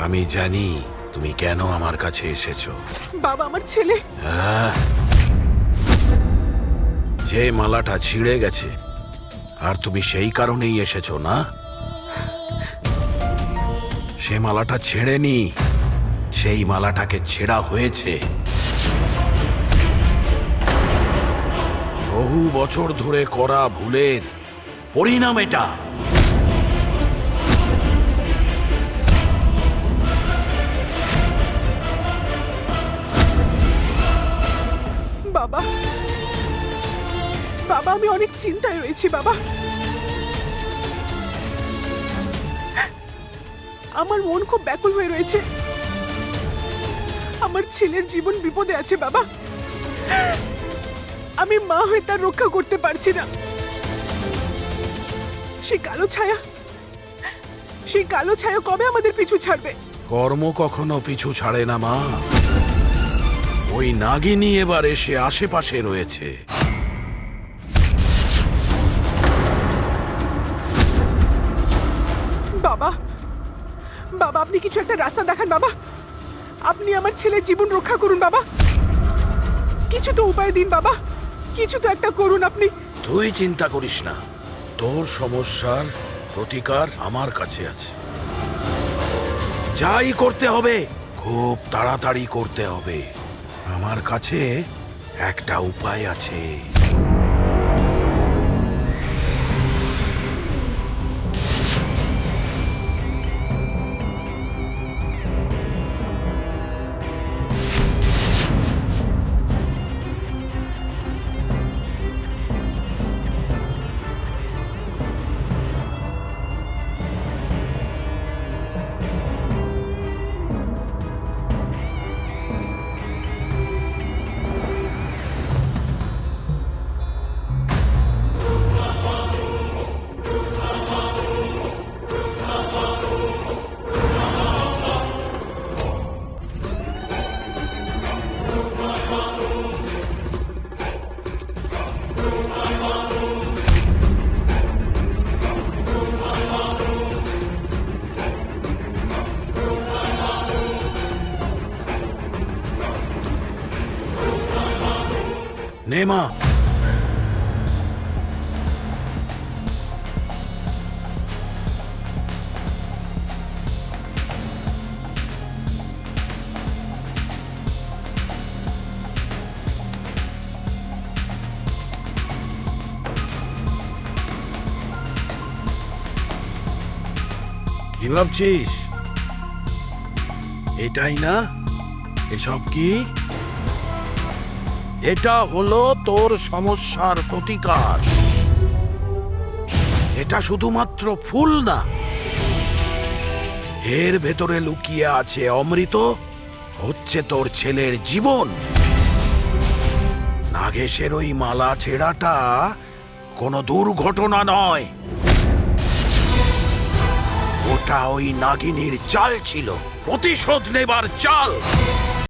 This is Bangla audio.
আমি জানি তুমি কেন আমার কাছে এসেছো। বাবা, আমার ছেলে। যে মালাটা ছিঁড়ে গেছে আর তুমি সেই কারণেই এসেছো না? সে মালাটা ছেড়েনি, সেই মালাটাকে ছেঁড়া হয়েছে। বহু বছর ধরে করা ভুলের পরিণাম এটা। বাবা, বাবা, আমি অনেক চিন্তায় রয়েছি বাবা। আমার মন খুব ব্যাকুল হয়ে রয়েছে। আমার ছেলের জীবন বিপদে আছে বাবা। আমি মা হয়ে তার রক্ষা করতে পারছি না। সেই কালো ছায়া কবে আমাদের পিছু ছাড়বে? কর্ম কখনো পিছু ছাড়ে না মা। ওই নাগিনী এবার এসে আশেপাশে রয়েছে। বাবা, বাবা, আপনি কিছু একটা রাস্তা দেখান বাবা। আপনি আমার ছেলের জীবন রক্ষা করুন বাবা। কিছু তো উপায় দিন বাবা, কিছু তো একটা করুন আপনি। তুই চিন্তা করিস না, তোর সমস্যার প্রতিকার আমার কাছে আছে। যাই করতে হবে খুব তাড়াতাড়ি করতে হবে। আমার কাছে একটা উপায় আছে। নে মা। কি ভাবছিস? এটাই না? এসব কি? এটা হলো তোর সমস্যার প্রতিকার। এটা শুধুমাত্র ফুল না, এর ভেতরে লুকিয়ে আছে অমৃত, হচ্ছে তোর ছেলের জীবন। নাগেশের ওই মালা ছেঁড়াটা কোনো দুর্ঘটনা নয়, ওটা ওই নাগিনীর চাল ছিল, প্রতিশোধ নেবার চাল।